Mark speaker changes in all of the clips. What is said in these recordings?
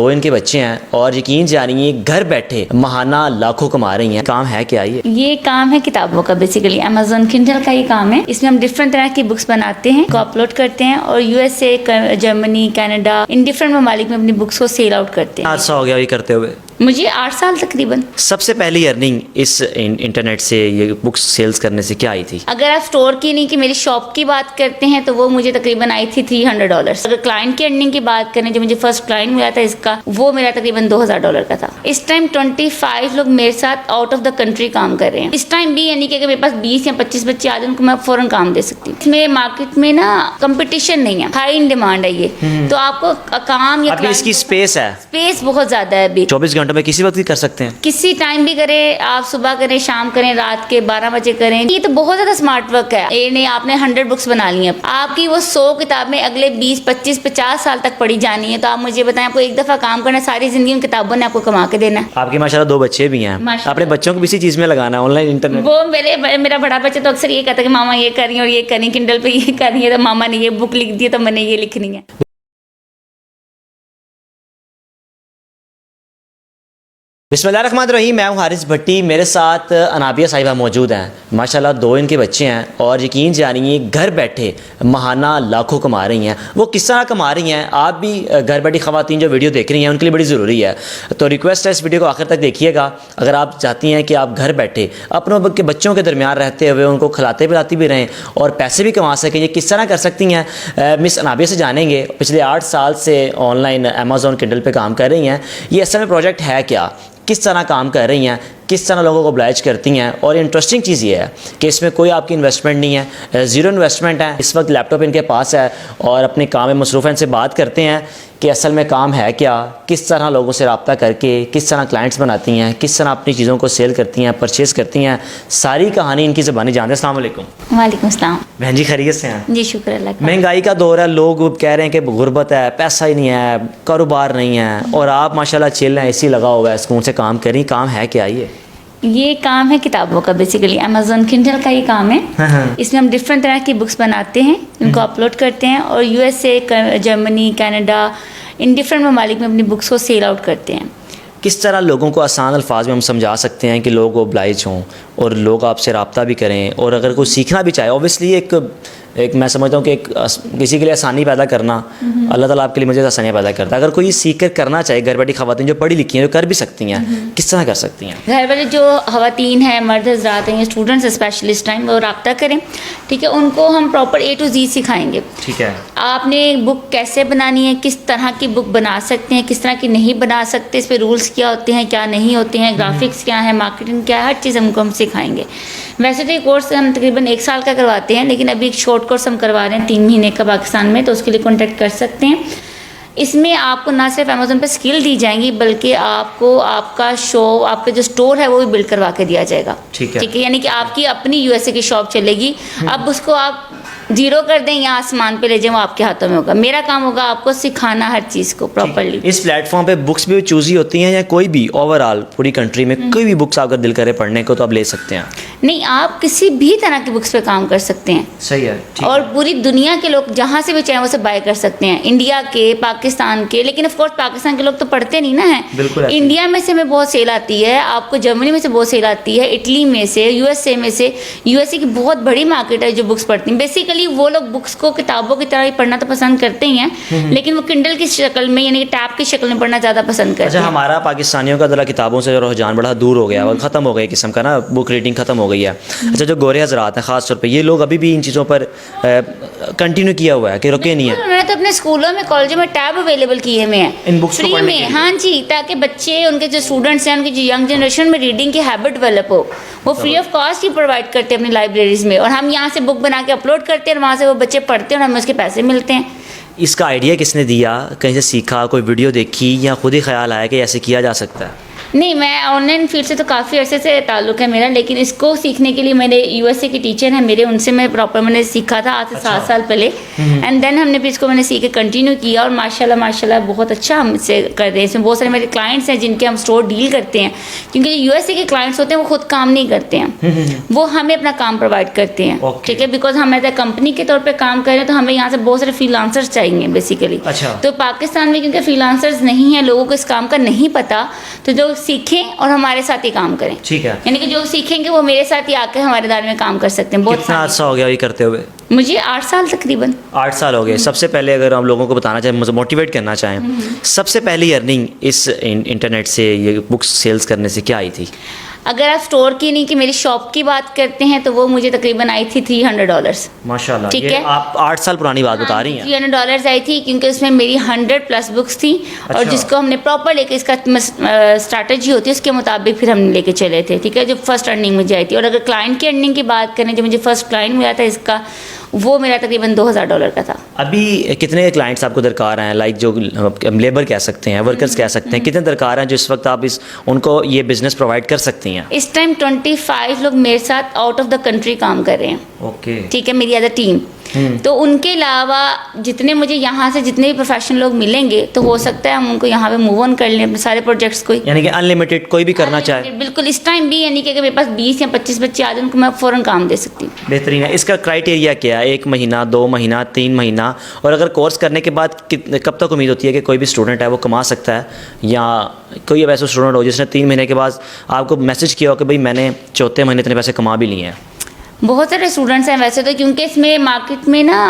Speaker 1: दो इनके बच्चे हैं और यकीन जानिए घर बैठे महाना लाखों कमा रही हैं। काम है क्या ये
Speaker 2: काम है किताबों का। बेसिकली अमेज़न किंडल का ये काम है। इसमें हम डिफरेंट तरह की बुक्स बनाते हैं, को अपलोड करते हैं और USA, Germany, Canada, in different ममालिक में अपनी बुक्स को सेल आउट करते हैं।
Speaker 1: अर्सा हो गया ये करते हुए?
Speaker 2: मुझे 8 साल तकरीबन।
Speaker 1: सबसे पहली अर्निंग इस इंटरनेट से, ये बुक्स सेल्स करने से क्या आई थी?
Speaker 2: अगर आप स्टोर की नहीं कि मेरी शॉप की बात करते हैं तो वो मुझे तकरीबन आई थी $300। अगर क्लाइंट की अर्निंग की बात करें, जो मुझे फर्स्ट क्लाइंट मिला था इसका, वो मेरा तकरीबन $2000 का था। इस टाइम 25 लोग मेरे साथ आउट ऑफ द कंट्री काम कर रहे हैं इस टाइम भी, यानी कि अगर मेरे पास 20 या 25 बच्चे आ जाए उनको मैं फौरन काम दे सकती हूँ। इसमें मार्केट में ना कंपटीशन नहीं है, हाई इन डिमांड है ये, तो आपको काम या
Speaker 1: इसकी स्पेस है,
Speaker 2: स्पेस बहुत ज्यादा है अभी।
Speaker 1: 24 घंटों में किसी वक्त भी कर सकते हैं,
Speaker 2: किसी टाइम भी करें, आप सुबह करें, शाम करें, रात के 12 बजे करें। ये तो बहुत ज्यादा स्मार्ट वर्क है। ये नहीं आपने 100 बुक्स बना ली हैं, आपकी वो 100 किताबें अगले 20, 25, 50 साल तक पढ़ी जानी है। तो आप मुझे बताएं, आपको एक दफा काम करना, सारी जिंदगी उन किताबों ने आपको कमा के देना है।
Speaker 1: आपके माशाल्लाह 2 बच्चे भी हैं, अपने बच्चों को भी इसी चीज में लगाना है, ऑनलाइन इंटरनेट।
Speaker 2: वो मेरा बड़ा बच्चा तो अक्सर ये कहता है कि मामा ये कर रही है और ये कर रही है, किंडल पे ये कर रही है, तो मामा ने ये बुक लिख दी है तो मैंने ये लिखनी है।
Speaker 1: बिस्मिल्लाहिर्रहमानिर्रहीम। मैं हूं हारिस भट्टी, मेरे साथ अनाबिया साहिबा मौजूद हैं। माशाल्लाह 2 इनके बच्चे हैं और यकीन जानिए घर बैठे महाना लाखों कमा रही हैं। वो किस तरह कमा रही हैं, आप भी घर बैठी ख़वातीन जो वीडियो देख रही हैं उनके लिए बड़ी ज़रूरी है। तो रिक्वेस्ट है इस वीडियो को आखिर तक देखिएगा। अगर आप चाहती हैं कि आप घर बैठे अपनों के बच्चों के दरमियान रहते हुए उनको खिलाते पिलाती भी रहें और पैसे भी कमा सकें, ये किस तरह कर सकती हैं मिस अनाबिया से जानेंगे। पिछले 8 साल से ऑनलाइन अमेज़न किंडल पर काम कर रही हैं। ये असल में प्रोजेक्ट है क्या, किस तरह काम कर रही हैं, किस तरह लोगों को ऑब्लाइज करती हैं। और इंटरेस्टिंग चीज़ ये है कि इसमें कोई आपकी इन्वेस्टमेंट नहीं है, ज़ीरो इन्वेस्टमेंट है। इस वक्त लैपटॉप इनके पास है और अपने काम में मसरूफ़ हैं। इनसे बात करते हैं कि असल में काम है क्या, किस तरह लोगों से रब्ता करके किस तरह क्लाइंट्स बनाती हैं, किस तरह अपनी चीज़ों को सेल करती हैं, परचेज़ करती हैं। सारी कहानी इनकी ज़बानी जानते हैं। अस्सलाम वालेकुम।
Speaker 2: वालेकुम अस्सलाम।
Speaker 1: बहन जी खैरियत से हैं?
Speaker 2: जी शुक्र अल्लाह का।
Speaker 1: महंगाई का दौर है, लोग कह रहे हैं कि गुर्बत है, पैसा ही नहीं है, कारोबार नहीं है, और आप माशाल्लाह चिल हैं, एसी लगा हुआ है, सुकून से काम करें। काम है क्या
Speaker 2: ये काम है किताबों का। बेसिकली अमेज़न किंडल का ये काम है। इसमें हम डिफरेंट तरह की बुक्स बनाते हैं, उनको अपलोड करते हैं और USA, Germany, Canada, in different ममालिक में अपनी बुक्स को सेल आउट करते हैं।
Speaker 1: किस तरह लोगों को आसान अल्फाज में हम समझा सकते हैं कि लोग ओब्लाइज हों और लोग आपसे रब्ता भी करें, और अगर कोई सीखना भी चाहे, ऑब्वियसली एक मैं समझता हूँ कि किसी के लिए आसानी पैदा करना, अल्लाह ताला आपके लिए मुझे आसानियाँ पैदा करता है। अगर कोई सीख कर करना चाहे, घर बैठी ख़वातीन जो पढ़ी लिखी हैं, जो कर भी सकती हैं, किस तरह कर सकती हैं?
Speaker 2: घर वाले जो ख़वातीन हैं, मर्द हज़रात हैं, स्टूडेंट्स स्पेशली इस टाइम वो रब्ता करें, ठीक है। उनको हम प्रॉपर A to Z सिखाएंगे।
Speaker 1: ठीक है।
Speaker 2: आपने बुक कैसे बनानी है, किस तरह की बुक बना सकते हैं, किस तरह की नहीं बना सकते, इस पर रूल्स क्या होते हैं, क्या नहीं होते हैं, ग्राफिक्स क्या है, मार्केटिंग क्या है, हर चीज़ हमको हम सिखाएंगे। वैसे तो ये कोर्स हम तकरीबन 1 साल का करवाते हैं, लेकिन अभी एक शॉर्ट कोर्स हम करवा रहे हैं 3 महीने का पाकिस्तान में, तो उसके लिए कॉन्टैक्ट कर सकते हैं। इसमें आपको ना सिर्फ अमेज़न पे स्किल दी जाएंगी, बल्कि आपको आपका आपका जो स्टोर है वो भी बिल्ड करवा के दिया जाएगा। ठीक है, यानी कि आपकी अपनी यूएसए की शॉप चलेगी। अब उसको आप जीरो कर दें या आसमान पे ले जाएं, वो आपके हाथों में होगा। मेरा काम होगा आपको सिखाना हर चीज़ को प्रॉपर्ली।
Speaker 1: इस प्लेटफॉर्म पे बुक्स भी चूज़ी होती हैं या कोई भी ओवरऑल पूरी कंट्री में कोई भी बुक्स अगर दिल करे पढ़ने को तो आप ले सकते हैं?
Speaker 2: नहीं, आप किसी भी तरह की बुक्स पे काम कर सकते हैं।
Speaker 1: सही है।
Speaker 2: और पूरी दुनिया के लोग जहाँ से भी चाहें वो सब बाय कर सकते हैं, इंडिया के, पाकिस्तान के। लेकिन ऑफ कोर्स पाकिस्तान के लोग तो पढ़ते नहीं ना है।
Speaker 1: बिल्कुल।
Speaker 2: इंडिया में से हमें बहुत सेल आती है, आपको जर्मनी में से बहुत सेल आती है, इटली में से, यूएसए में से। यूएसए की बहुत बड़ी मार्केट है जो बुक्स पढ़ती हैं। बेसिकली वो लोग बुक्स को किताबों की तरह ही पढ़ना तो पसंद करते ही हैं, लेकिन वो किंडल की शक्ल में, यानी कि टैब की शक्ल में पढ़ना ज़्यादा पसंद करते हैं।
Speaker 1: हमारा पाकिस्तानियों का ज़रा किताबों से रुझान बड़ा दूर हो गया, ख़त्म हो गया किस्म का ना, बुक रीडिंग ख़त्म हो गई है। अच्छा, जो गोरे हजरात हैं ख़ास तौर पे, ये लोग अभी भी इन चीज़ों पर कंटिन्यू किया हुआ है कि रुके नहीं है?
Speaker 2: उन्होंने तो अपने स्कूलों में, कॉलेजों में टैब अवेलेबल किए हुए हैं
Speaker 1: इन बुक्स
Speaker 2: फ्री में। हाँ जी, ताकि बच्चे, उनके जो स्टूडेंट्स हैं, उनकी जो यंग जनरेशन में रीडिंग की हैबिट डेवलप हो, वो free of cost he provide करते हैं अपनी लाइब्रेरीज में। और हम यहाँ से बुक बना के अपलोड करते हैं और वहाँ से वो बच्चे पढ़ते हैं और हमें उसके पैसे मिलते हैं।
Speaker 1: इसका आइडिया किसने दिया? कहीं से सीखा, कोई वीडियो देखी, या खुद ही ख्याल आया कि ऐसे किया जा सकता है?
Speaker 2: नहीं, मैं ऑनलाइन फील्ड से तो काफ़ी अरसे से ताल्लुक़ है मेरा, लेकिन इसको सीखने के लिए मेरे यूएसए के टीचर हैं मेरे, उनसे मैं प्रॉपर मैंने सीखा था आज से 7 साल पहले। एंड देन हमने फिर इसको मैंने सीख के कंटिन्यू किया और माशाल्लाह बहुत अच्छा हमसे कर रहे हैं। इसमें बहुत सारे मेरे क्लाइंट्स हैं जिनके हम स्टोर डील करते हैं, क्योंकि यूएसए के क्लाइंट्स होते हैं वो खुद काम नहीं करते हैं, वो हमें अपना काम प्रोवाइड करते हैं। ठीक है, बिकॉज हम एज ए कंपनी के तौर पर काम कर रहे हैं तो हमें यहाँ से बहुत सारे फ्रीलांसर्स चाहिए बेसिकली। तो पाकिस्तान में क्योंकि फ्रीलांसर्स नहीं है, लोगों को इस काम का नहीं पता, तो जो सीखें और हमारे साथ ही काम करें।
Speaker 1: ठीक है,
Speaker 2: यानी कि जो सीखेंगे वो मेरे साथ ही आकर हमारे दायरे में काम कर सकते हैं। बहुत
Speaker 1: कितना अर्सा हो गया ये करते हुए?
Speaker 2: मुझे 8 साल तकरीबन।
Speaker 1: 8 साल हो गए। सबसे पहले अगर हम लोगों को बताना चाहें, मुझे मोटिवेट करना चाहें, सबसे पहली अर्निंग इस इंटरनेट से, ये बुक्स सेल्स करने से क्या आई थी?
Speaker 2: अगर आप स्टोर की नहीं कि मेरी शॉप की बात करते हैं तो वो मुझे तकरीबन आई थी $300।
Speaker 1: माशाल्लाह,
Speaker 2: ठीक
Speaker 1: ये
Speaker 2: है,
Speaker 1: आप 8 साल पुरानी बात बता रही हैं।
Speaker 2: $300 आई थी, क्योंकि उसमें मेरी 100+ बुक्स थी। और जिसको हमने प्रॉपर लेके, इसका स्ट्रैटेजी होती है उसके मुताबिक फिर हम लेके चले थे। ठीक है, जो फर्स्ट अर्निंग मुझे आई थी। और अगर क्लाइंट की अर्निंग की बात करें, जो मुझे फर्स्ट क्लाइंट मिला था इसका, वो मेरा तकरीबन $2000 का था।
Speaker 1: अभी कितने क्लाइंट्स आपको दरकार हैं, लाइक जो लेबर कह सकते हैं, वर्कर्स कह सकते हैं, कितने दरकार हैं जो इस वक्त आप उनको ये बिजनेस प्रोवाइड कर सकती हैं?
Speaker 2: इस टाइम 25 लोग मेरे साथ आउट ऑफ द कंट्री काम कर रहे हैं।
Speaker 1: ओके,
Speaker 2: ठीक है, मेरी एज अ टीम। तो उनके अलावा जितने मुझे यहाँ से जितने भी प्रोफेशनल लोग मिलेंगे, तो हो सकता है हम उनको यहाँ पे मूव ऑन कर लें अपने सारे प्रोजेक्ट्स को।
Speaker 1: यानी कि अनलिमिटेड कोई भी करना चाहे?
Speaker 2: बिल्कुल, इस टाइम भी, यानी कि अगर मेरे पास 20 या 25 बच्चे आ जाए, उनको मैं फ़ौरन काम दे सकती हूँ।
Speaker 1: बेहतरीन है। इसका क्राइटेरिया क्या है? 1 महीना, 2 महीना, 3 महीना? और अगर कोर्स करने के बाद कब तक उम्मीद होती है कि कोई भी स्टूडेंट है वो कमा सकता है? या कोई ऐसा स्टूडेंट हो जिसने 3 महीने के बाद आपको मैसेज किया हो कि भाई मैंने चौथे महीने इतने पैसे कमा भी लिए हैं?
Speaker 2: बहुत सारे स्टूडेंट्स हैं वैसे तो, क्योंकि इसमें मार्केट में ना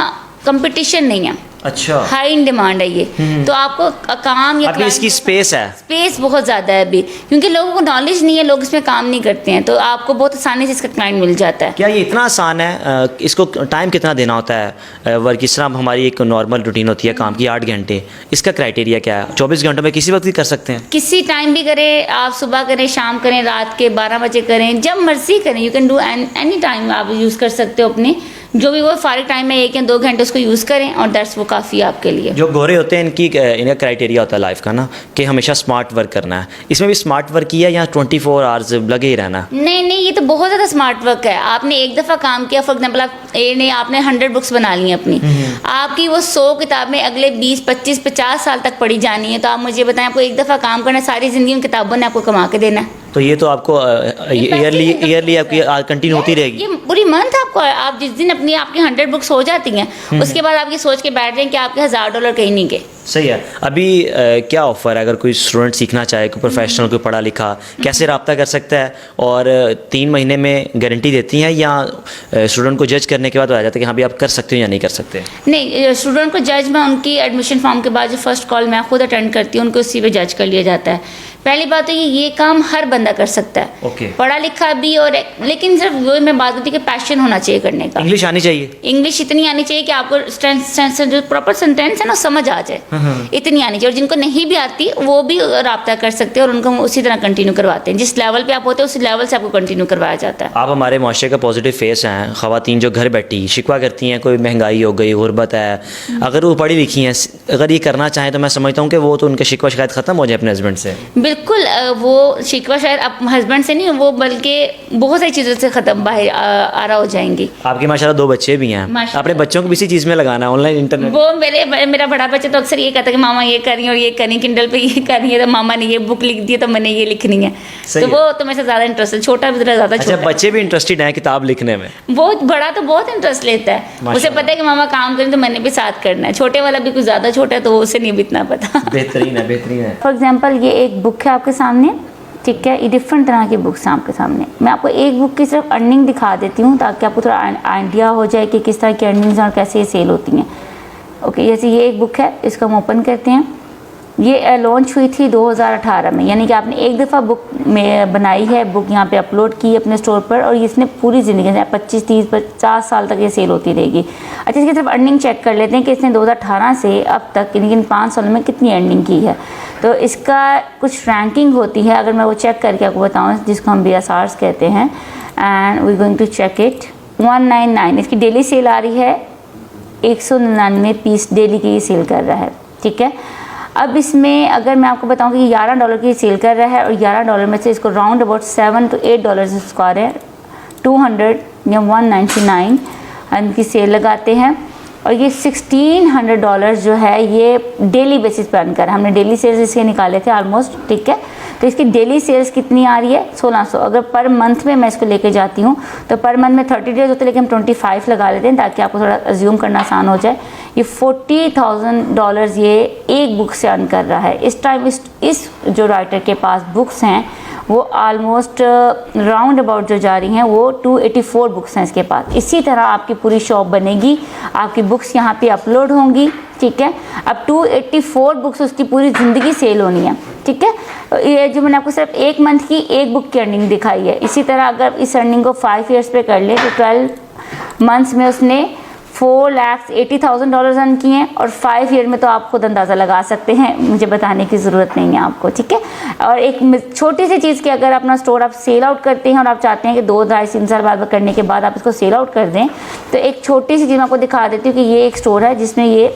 Speaker 2: कंपटीशन नहीं है।
Speaker 1: अच्छा,
Speaker 2: हाई इन डिमांड है ये। तो आपको काम या
Speaker 1: अभी इसकी स्पेस है,
Speaker 2: स्पेस बहुत ज़्यादा है अभी, क्योंकि लोगों को नॉलेज नहीं है, लोग इसमें काम नहीं करते हैं, तो आपको बहुत आसानी से इसका क्लाइंट मिल जाता है।
Speaker 1: क्या ये इतना आसान है? इसको टाइम कितना देना होता है? वर्क किस तरह हमारी एक नॉर्मल रूटीन होती है काम की 8 घंटे, इसका क्राइटेरिया क्या है? 24 घंटों में किसी वक्त भी कर सकते हैं?
Speaker 2: किसी टाइम भी करें आप, सुबह करें, शाम करें, रात के 12 बजे करें, जब मर्जी करें। You can do any time आप यूज़ कर सकते हो अपने जो भी वो फारिग टाइम है, 1 या 2 घंटे उसको यूज़ करें और दैट्स वो काफ़ी आपके लिए।
Speaker 1: जो गोरे होते हैं इनका क्राइटेरिया होता है लाइफ का ना, कि हमेशा स्मार्ट वर्क करना है। इसमें भी स्मार्ट वर्क ही है या 24 आवर्स लगे ही रहना?
Speaker 2: नहीं, ये तो बहुत ज़्यादा स्मार्ट वर्क है। आपने एक दफ़ा काम किया, फॉर एग्जाम्पल आपने 100 बुक्स बना ली अपनी, आपकी वो 100 किताबें अगले 20, 25, 50 साल तक पढ़ी जानी है। तो आप मुझे बताएं, आपको एक दफ़ा काम करना, सारी ज़िंदगी उन किताबों ने आपको कमा के देना है।
Speaker 1: तो ये तो आपको ईयरली आपकी कंटिन्यू होती रहेगी?
Speaker 2: ये पूरी मंथ आपको, आप जिस दिन आपकी 100 बुक्स हो जाती हैं, उसके बाद आप ये सोच के बैठ रहे हैं कि आपके $1000 कहीं नहीं गए।
Speaker 1: सही है। अभी क्या ऑफ़र है अगर कोई स्टूडेंट सीखना चाहे, कोई प्रोफेशनल, कोई पढ़ा लिखा, कैसे रब्ता कर सकता है? और 3 महीने में गारंटी देती हैं या स्टूडेंट को जज करने के बाद आ जाता है कि हाँ भी आप कर सकते हो या नहीं कर सकते?
Speaker 2: नहीं, स्टूडेंट को जज मैं उनकी एडमिशन फॉर्म के बाद जो फर्स्ट कॉल मैं खुद अटेंड करती हूँ, उनको उसी पे जज कर लिया जाता है। पहली बात तो ये काम हर बंदा कर सकता है, पढ़ा लिखा भी, और लेकिन सिर्फ वो मैं बात होती है कि पैशन होना चाहिए करने का।
Speaker 1: इंग्लिश आनी चाहिए,
Speaker 2: इंग्लिश इतनी आनी चाहिए कि आपको जो प्रॉपर सेंटेंस है ना समझ आ जाए, इतनी आनी चाहिए। और जिनको नहीं भी आती वो भी रब्ता कर सकते हैं और उनको उसी तरह कंटिन्यू करवाते हैं। जिस लेवल पे आप होते हैं उस लेवल से आपको कंटिन्यू करवाया जाता है।
Speaker 1: आप हमारे माशरे का पॉजिटिव फेस हैं। ख़वातीन जो घर बैठी शिकवा करती हैं, कोई महंगाई हो गई, गुर्बत है, अगर वो पढ़ी लिखी हैं, अगर ये करना चाहें तो मैं समझता हूँ कि वो तो उनका शिकवा शिकायत ख़त्म हो जाए अपने हस्बैंड से।
Speaker 2: बिल्कुल, वो शिकवा शायद अब हस्बैंड से नहीं, वो बल्कि बहुत सारी चीज़ों से ख़त्म बाहर आ रहा हो जाएंगी।
Speaker 1: आपके माशाल्लाह 2 बच्चे भी हैं, अपने बच्चों को भी इसी चीज़ में लगाना है, ऑनलाइन इंटरनेट।
Speaker 2: वो मेरा बड़ा बच्चा तो अक्सर ये कहता है कि मामा ये करी और ये करी, किंडल पे ये करी है, तो मामा ने ये बुक लिख दी है तो मैंने ये लिखनी है। तो वो तो मेरे से ज़्यादा इंटरेस्ट है, छोटा भी ज़्यादा।
Speaker 1: अच्छा, बच्चे भी इंटरेस्टेड हैं किताब लिखने में?
Speaker 2: बहुत बड़ा तो बहुत इंटरेस्ट लेता है, उसे पता है कि मामा काम करें तो मैंने भी साथ करना है। छोटे वाला भी कुछ ज़्यादा छोटा है तो उसे नहीं भी इतना पता।
Speaker 1: बेहतरीन है, बेहतरीन है।
Speaker 2: फॉर एग्जाम्पल ये एक बुक है आपके सामने, ठीक है, ये डिफरेंट तरह की बुक्स हैं आपके सामने। मैं आपको एक बुक की सिर्फ अर्निंग दिखा देती हूँ ताकि आपको थोड़ा आइडिया हो जाए कि किस तरह की अर्निंग्स और कैसे ये सेल होती हैं। ओके, जैसे ये एक बुक है, इसको हम ओपन करते हैं। ये लॉन्च हुई थी 2018 में, यानी कि आपने एक दफ़ा बुक में बनाई है, बुक यहाँ पे अपलोड की अपने स्टोर पर, और इसने पूरी ज़िंदगी 25, 30, 50 साल तक ये सेल होती रहेगी। अच्छा, इसकी सिर्फ अर्निंग चेक कर लेते हैं कि इसने 2018 से अब तक यानी कि 5 सालों में कितनी अर्निंग की है। तो इसका कुछ रैंकिंग होती है, अगर मैं वो चेक करके आपको बताऊँ, जिसको हम BSRs कहते हैं, and we going to check it. 199 इसकी डेली सेल आ रही है, 199 पीस डेली की ये सेल कर रहा है, ठीक है। अब इसमें अगर मैं आपको बताऊं कि $11 की सेल कर रहा है और $11 में से इसको राउंड अबाउट $7 to $8 इसको आ रहे हैं, 200 या 199 इनकी सेल लगाते हैं। और ये $1600 जो है ये डेली बेसिस पे अर्न कर रहा है। हमने डेली सेल्स इसके निकाले थे ऑलमोस्ट, ठीक है। तो इसकी डेली सेल्स कितनी आ रही है? 1600। अगर पर मंथ में मैं इसको लेके जाती हूँ तो पर मंथ में 30 डेज होते हैं, लेकिन हम 25 लगा लेते हैं ताकि आपको थोड़ा अज्यूम करना आसान हो जाए। ये $40,000 ये एक बुक से अर्न कर रहा है। इस टाइम इस जो राइटर के पास बुक्स हैं वो ऑलमोस्ट राउंड अबाउट जो जा रही हैं वो 284 बुक्स हैं इसके पास। इसी तरह आपकी पूरी शॉप बनेगी, आपकी बुक्स यहाँ पे अपलोड होंगी, ठीक है। अब 284 बुक्स उसकी पूरी ज़िंदगी सेल होनी है, ठीक है। ये जो मैंने आपको सिर्फ एक मंथ की एक बुक की अर्निंग दिखाई है। इसी तरह अगर इस अर्निंग को 5 ईयर्स पे कर ले तो 12 मंथ्स में उसने $4,80,000 अर्न किए हैं। और 5 ईयर में तो आप खुद अंदाज़ा लगा सकते हैं, मुझे बताने की ज़रूरत नहीं है आपको, ठीक है। और एक छोटी सी चीज़ की अगर अपना स्टोर आप सेल आउट करते हैं और आप चाहते हैं कि 2, 2.5, 3 साल बाद करने के बाद आप इसको सेल आउट कर दें, तो एक छोटी सी चीज़ मैं आपको दिखा देती हूँ कि ये एक स्टोर है जिसमें ये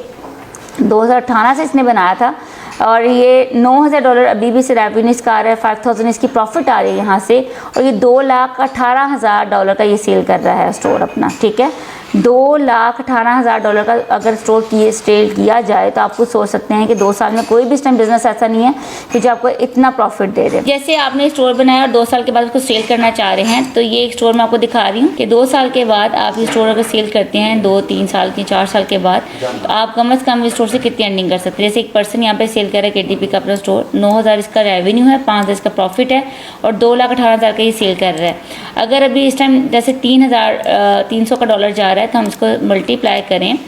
Speaker 2: 2018 से इसने बनाया था और ये $9,000 अभी भी से रेवेन्यू इसका आ रहा है, 5,000 इसकी प्रॉफिट आ रही है यहाँ से। और ये $2,18,000 का ये सेल कर रहा है स्टोर अपना, ठीक है। $2,18,000 का अगर स्टोर सेल किया जाए तो आप कुछ सोच सकते हैं कि 2 साल में कोई भी इस टाइम बिजनेस ऐसा नहीं है कि जो आपको इतना प्रॉफिट दे दे। जैसे आपने स्टोर बनाया और 2 साल के बाद उसको सेल करना चाह रहे हैं, तो ये एक स्टोर मैं आपको दिखा रही हूँ कि 2 साल के बाद आप ये स्टोर अगर सेल करते हैं 2, 3 साल की, 4 साल के बाद, तो आप कम से कम इस स्टोर से कितनी अर्निंग कर सकते हैं। जैसे एक पर्सन यहाँ पे सेल कर रहा है KDP का अपना स्टोर, 9,000 इसका रेवेन्यू है, 5,000 इसका प्रॉफिट है और $2,18,000 का ये सेल कर रहा है। अगर अभी इस टाइम जैसे $3,300 का डॉलर जा रहा है तो हम इसको मल्टीप्लाई करें,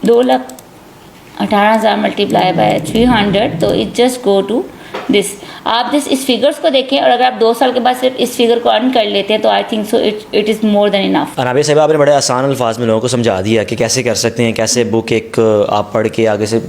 Speaker 2: 2,18,000 मल्टीप्लाई बाय 300, तो it just go to this. आप इस फिगर्स को देखें और अगर आप 2 साल के बाद सिर्फ इस फिगर को अर्न कर लेते हैं तो I think so it is more than enough.
Speaker 1: Anabia साहिबा, आपने बड़े आसान अल्फाज में लोगों को समझा दिया कि कैसे कर सकते हैं, कैसे बुक एक आप पढ़ के आगे से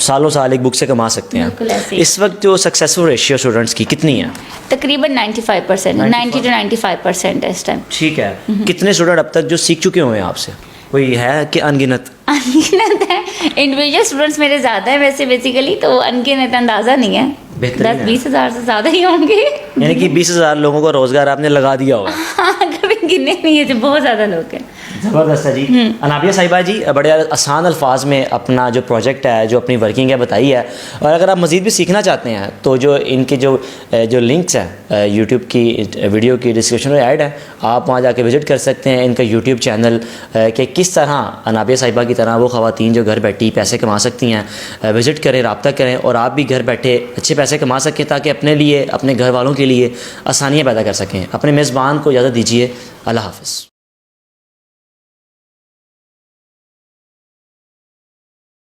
Speaker 1: सालों साल एक बुक से कमा सकते हैं। इस वक्त जो सक्सेसफुल रेशियो स्टूडेंट्स की कितनी है?
Speaker 2: तकरीबन 95%, 90 to 95% है इस टाइम।
Speaker 1: ठीक है। कितने स्टूडेंट अब तक जो सीख चुके हुए हैं आपसे? कोई है कि अनगिनत?
Speaker 2: अनगिनत है। इंडिविजुअल स्टूडेंट्स मेरे ज़्यादा है वैसे बेसिकली, तो अनगिनत अंदाज़ा नहीं है, 10-20 हज़ार से ज़्यादा ही होंगे।
Speaker 1: यानी कि 20,000 लोगों को रोज़गार आपने लगा दिया होगा।
Speaker 2: हाँ, कभी गिने नहीं है, जो बहुत ज़्यादा लोग हैं।
Speaker 1: ज़बरदस्त है जी। अनाबिया साहिबा जी बड़े आसान अल्फाज में अपना जो प्रोजेक्ट है, जो अपनी वर्किंग है बताई है। और अगर आप मज़ीद भी सीखना चाहते हैं तो जो इनके जो लिंक्स हैं यूट्यूब की वीडियो की डिस्क्रिप्शन में ऐड है, आप वहाँ जाके विज़िट कर सकते हैं इनका यूट्यूब चैनल कि किस तरह अनाबिया साहिबा की तरह वो ख़वातीन जो घर बैठी पैसे कमा सकती हैं। विज़िट करें, रब्ता करें और आप भी घर बैठे अच्छे पैसे कमा सकें ताकि अपने लिए, अपने घर वालों के लिए आसानियाँ पैदा कर सकें। अपने मेज़बान को इजाज़त दीजिए। अल्लाह हाफ़िज़।